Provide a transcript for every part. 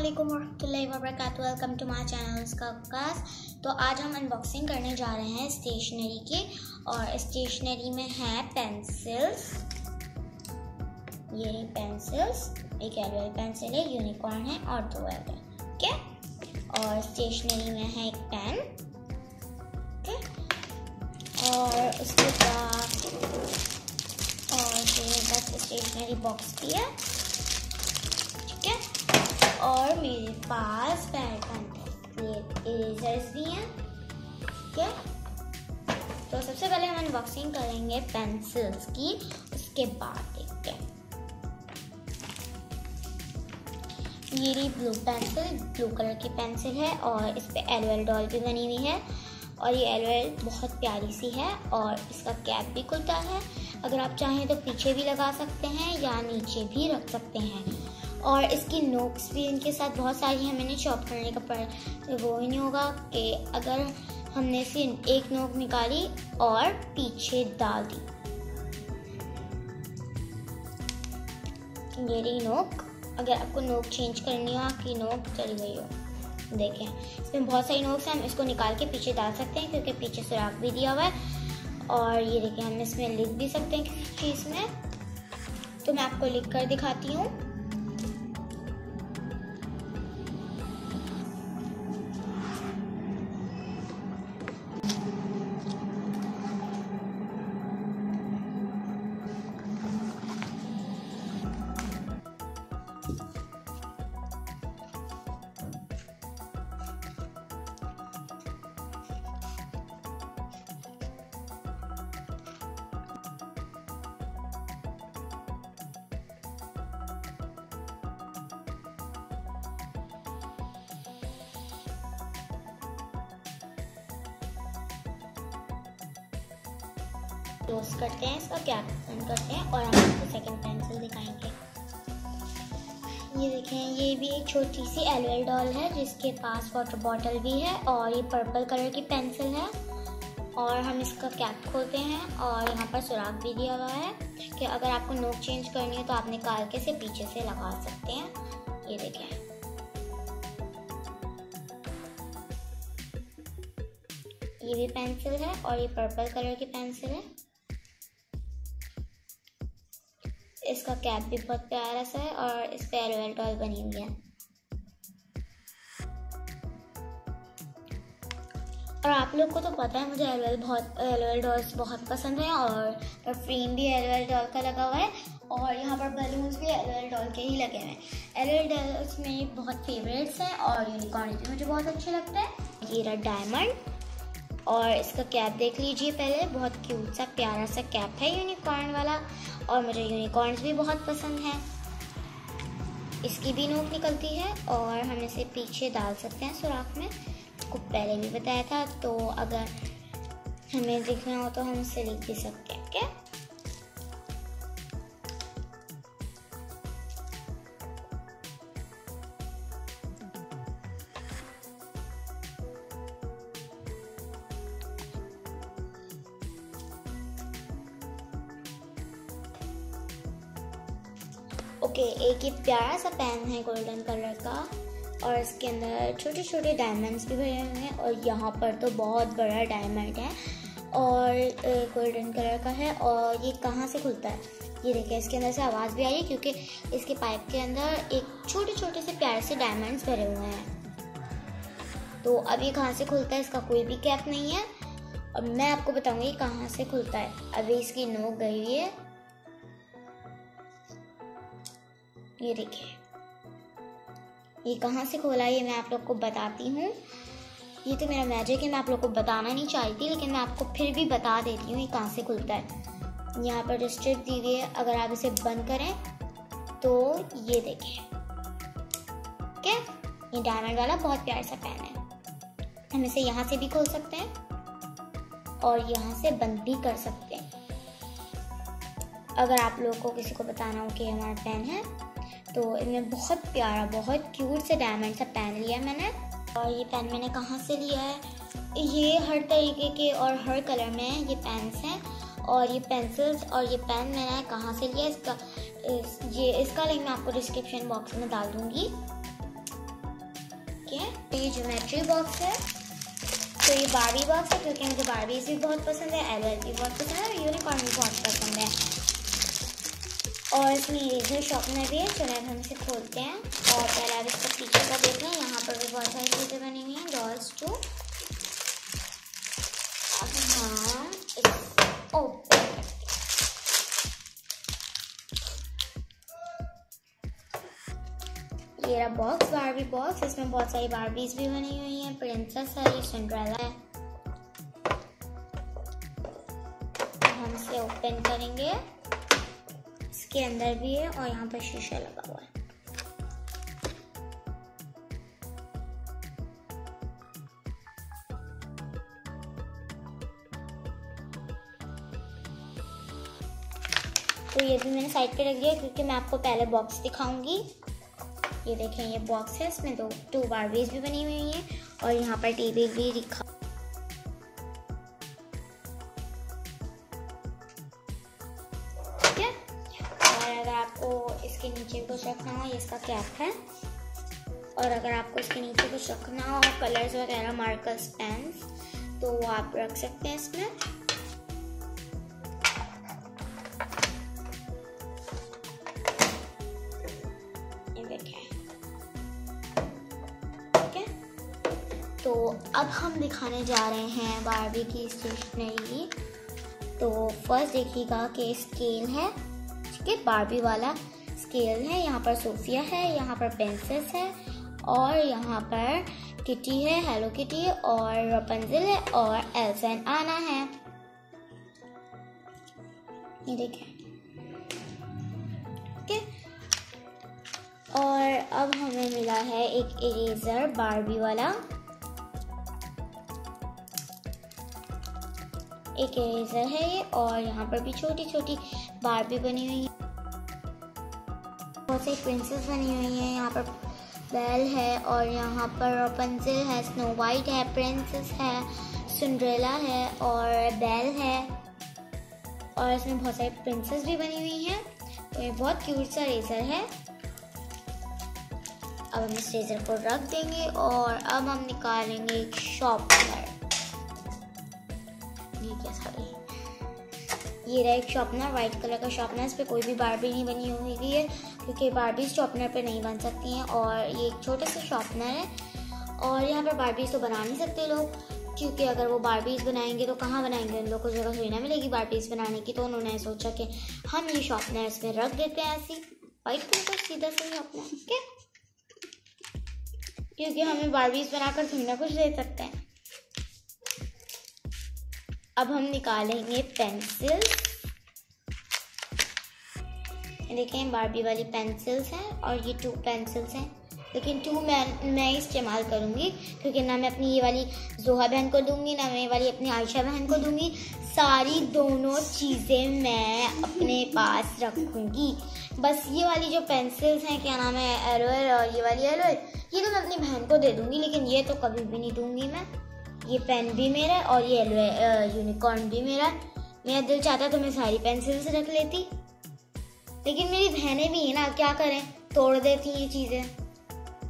अस्सलामुअलैकुम वरहमतुल्लाहि वबरकातुहू। Welcome to my channel इसका वकास। तो आज हम अनबॉक्सिंग करने जा रहे हैं स्टेशनरी की, और स्टेशनरी में है पेंसिल्स। ये पेंसिल्स, एक एलवेल पेंसिल है, यूनिकॉर्न है और दो है, ठीक है। और स्टेशनरी में है एक पेन, ठीक है। और उसके बाद और बस स्टेशनरी बॉक्स भी है, ठीक है। और मेरे पास इरेजर्स भी हैं, ठीक है। तो सबसे पहले हम अनबॉक्सिंग करेंगे पेंसिल्स की, उसके बाद देखते हैं। ये रही ब्लू पेंसिल, ब्लू कलर की पेंसिल है और इस पे एलओएल डॉल भी बनी हुई है। और ये एलओएल बहुत प्यारी सी है और इसका कैप भी खुलता है। अगर आप चाहें तो पीछे भी लगा सकते हैं या नीचे भी रख सकते हैं। और इसकी नोक्स भी इनके साथ बहुत सारी हैं, मैंने चॉप करने का वो ही नहीं होगा कि अगर हमने से एक नोक निकाली और पीछे डाल दी। ये रही नोक। अगर आपको नोक चेंज करनी हो, आपकी नोक चली गई हो, देखें इसमें बहुत सारी नोक्स हैं। हम इसको निकाल के पीछे डाल सकते हैं क्योंकि पीछे सुराख भी दिया हुआ है। और ये देखें, हम इसमें लिख भी सकते हैं किसी चीज़ में। तो मैं आपको लिख कर दिखाती हूँ। क्लोज करते हैं, इसका कैप बंद करते हैं और हम आपको सेकंड पेंसिल दिखाएंगे। ये देखें, ये भी एक छोटी सी एलओएल डॉल है जिसके पास वाटर बॉटल भी है। और ये पर्पल कलर की पेंसिल है। और हम इसका कैप खोलते हैं और यहाँ पर सुराख भी दिया हुआ है कि अगर आपको नोक चेंज करनी है तो आप निकाल के से पीछे से लगा सकते हैं। ये देखें, ये भी पेंसिल है और ये पर्पल कलर की पेंसिल है। इसका कैप भी बहुत प्यारा सा है और इस पे एलओएल डॉल बनी हुई है। और आप लोग को तो पता है मुझे एलओएल डॉल्स बहुत पसंद है। और फ्रेम भी एलओएल डॉल का लगा हुआ है और यहाँ पर बलून्स भी एलओएल डॉल के ही लगे हुए हैं। एलओएल डॉल्स मेरी बहुत फेवरेट्स हैं और यूनिकॉर्न भी मुझे बहुत अच्छे लगते हैं। ये रहा डायमंड और इसका कैप देख लीजिए पहले, बहुत क्यूट सा प्यारा सा कैप है यूनिकॉर्न वाला। और मुझे यूनिकॉर्न्स भी बहुत पसंद है। इसकी भी नोक निकलती है और हम इसे पीछे डाल सकते हैं सुराख में, आपको पहले भी बताया था। तो अगर हमें लिखना हो तो हम इसे लिख भी सकते हैं, क्या। ओके, एक ये प्यारा सा पेन है गोल्डन कलर का और इसके अंदर छोटे छोटे डायमंड्स भी भरे हुए हैं। और यहाँ पर तो बहुत बड़ा डायमंड है और गोल्डन कलर का है। और ये कहाँ से खुलता है, ये देखिए, इसके अंदर से आवाज़ भी आ रही है क्योंकि इसके पाइप के अंदर एक छोटे छोटे से प्यारे से डायमंड्स भरे हुए हैं। तो अब ये कहाँ से खुलता है, इसका कोई भी कैप नहीं है और मैं आपको बताऊँगी कहाँ से खुलता है। अभी इसकी नोक गई हुई है, ये देखिए, ये कहाँ से खोला है ये मैं आप लोग को बताती हूँ। ये तो मेरा मैजिक है, मैं आप लोग को बताना नहीं चाहती लेकिन मैं आपको फिर भी बता देती हूँ ये कहाँ से खुलता है। यहाँ पर स्ट्रिप दी हुई है, अगर आप इसे बंद करें तो ये देखिए, ठीक है। ये डायमंड वाला बहुत प्यारा सा पेन है। हम इसे यहाँ से भी खोल सकते हैं और यहाँ से बंद भी कर सकते हैं। अगर आप लोगों को किसी को बताना हो कि हमारा पेन है तो इनमें बहुत प्यारा, बहुत क्यूट से डायमंड सा पेन लिया है मैंने। और ये पेन मैंने कहाँ से लिया है, ये हर तरीके के और हर कलर में ये पेन्स हैं। और ये पेंसिल्स और ये पेन मैंने कहाँ से लिया, इसका लिंक मैं आपको डिस्क्रिप्शन बॉक्स में डाल दूँगी। देखिए, तो ये ज्योमेट्री बॉक्स है। तो ये बारबी बॉक्स है क्योंकि मुझे बारबीज भी बहुत पसंद है, एलओएल भी बहुत पसंद है और यूनिकॉर्न भी बहुत पसंद है। और इसमें इरेजर शॉर्पनर भी है। चलिए हम इसे खोलते हैं और पहले आप इसका पीछे का देख लें। यहाँ पर भी बहुत सारी चीज़ें बनी हुई हैं, डॉल्स टू। अब हम ओपन ये रहा बॉक्स, बारबी बॉक्स। इसमें बहुत सारी बारबीज भी बनी हुई हैं, प्रिंसेस है, सिंड्रेला है। हम इसे ओपन करेंगे। इसके अंदर भी है और यहाँ पर शीशा लगा हुआ है। तो ये भी मैंने साइड पे रख दिया क्योंकि मैं आपको पहले बॉक्स दिखाऊंगी। ये देखें, ये बॉक्स है, इसमें टू बारबीज भी बनी हुई हैं और यहाँ पर टेबल भी दिखा। ठीक है, और अगर आपको इसके नीचे कुछ रखना हो, ये इसका कैप है। और अगर आपको इसके नीचे कुछ रखना हो, कलर्स वगैरह, मार्कर्स, पेन्स, तो वो आप रख सकते हैं इसमें। तो अब हम दिखाने जा रहे हैं बारबी की स्टेशनरी। तो फर्स्ट देखिएगा कि स्केल है, ठीक है, बारबी वाला स्केल है। यहाँ पर सोफिया है, यहाँ पर प्रिंसेस है और यहाँ पर किटी है, हेलो किटी है और रपुंज़ल है और एल्सा एंड आना है। ये देखिए, ठीक है। और अब हमें मिला है एक इरेजर बारबी वाला, एक इरेजर है ये। और यहाँ पर भी छोटी छोटी बारबी बनी हुई है, बहुत सारी प्रिंसेस बनी हुई हैं। यहाँ पर बेल है और यहाँ पर रपुंज़ल है, स्नो वाइट है, प्रिंसेस है, सिंड्रेला है और बेल है। और इसमें बहुत सारी प्रिंसेस भी बनी हुई हैं। तो ये बहुत क्यूट सा इरेजर है। अब हम इस इरेजर को रख देंगे और अब हम निकालेंगे एक शॉर्पनर। ये रहा एक शॉर्पनर, व्हाइट कलर का शॉर्पनर। इस पे कोई भी बारबी नहीं बनी हुई है क्योंकि बारबी शॉर्पनर पे नहीं बन सकती हैं। और ये एक छोटे से शॉर्पनर है। और यहाँ पर बारबीज तो बना नहीं सकते लोग, क्योंकि अगर वो बारबीज बनाएंगे तो कहाँ बनाएंगे, उन लोग को जगह थोड़ी ना मिलेगी बारबीज बनाने की। तो उन्होंने सोचा कि हम ये शॉर्पनर इसमें रख देते हैं, ऐसी व्हाइट कलर का सीधा से शॉर्पनर, ठीक है, क्योंकि हमें बारबीज बनाकर थोड़ी ना कुछ दे सकते हैं। अब हम निकालेंगे पेंसिल। देखें, बारबी वाली पेंसिल्स हैं और ये 2 पेंसिल्स हैं, लेकिन 2 मैं इस्तेमाल करूँगी क्योंकि ना मैं अपनी ये वाली जोहा बहन को दूंगी, ना मैं ये वाली अपनी आयशा बहन को दूंगी। सारी दोनों चीज़ें मैं अपने पास रखूँगी। बस ये वाली जो पेंसिल्स हैं, क्या नाम है, एलओएल, और ये वाली एलओएल, ये तो मैं अपनी बहन को दे दूँगी, लेकिन ये तो कभी भी नहीं दूँगी मैं। ये पेन भी मेरा है और ये यूनिकॉर्न भी मेरा है। मेरा दिल चाहता तो मैं सारी पेंसिल्स रख लेती, लेकिन मेरी बहनें भी हैं ना, क्या करें, तोड़ देती ये चीज़ें।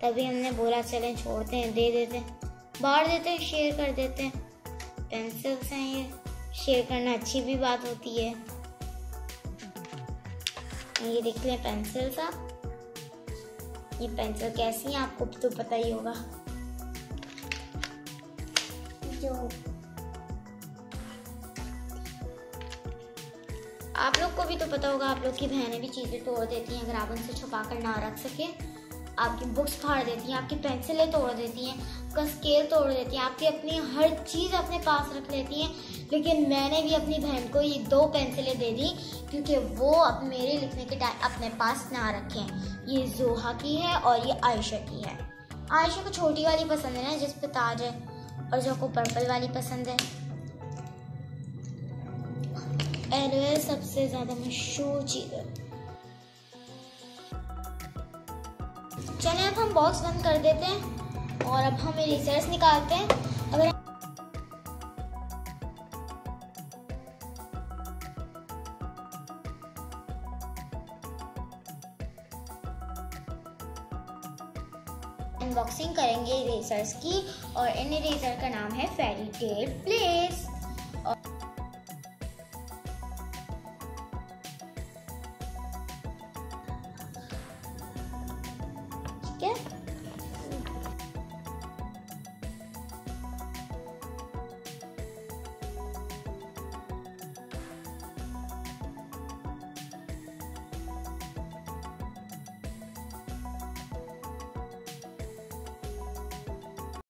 तभी हमने बोला चलें छोड़ते हैं, दे देते हैं, बांट देते हैं, शेयर कर देते हैं। पेंसिल्स हैं ये, शेयर करना अच्छी भी बात होती है। ये देख लें पेंसिल्स आप। ये पेंसिल कैसी है आपको तो पता ही होगा। जो आप लोग को भी तो पता होगा, आप लोग की बहनें भी चीज़ें तोड़ देती हैं अगर आप उनसे छुपा कर ना रख सके। आपकी बुक्स फाड़ देती हैं, आपकी पेंसिलें तोड़ देती हैं, आपका स्केल तोड़ देती हैं, आपकी अपनी हर चीज़ अपने पास रख लेती हैं। लेकिन मैंने भी अपनी बहन को ये 2 पेंसिलें दे दी क्योंकि वो अब मेरे लिखने के टाइम अपने पास ना रखें। ये जोहा की है और ये आयशा की है। आयशा को छोटी वाली पसंद है ना, जिस पे ताज है, और जो को पर्पल वाली पसंद है। एलओएल सबसे ज्यादा मशहूर चीज है। चलिए अब हम बॉक्स बंद कर देते हैं और अब हम इरेजर्स निकालते हैं। अगर अनबॉक्सिंग करेंगे इरेजर्स की, और इन इरेजर का नाम है फेरी टेल प्लेस। ठीक है।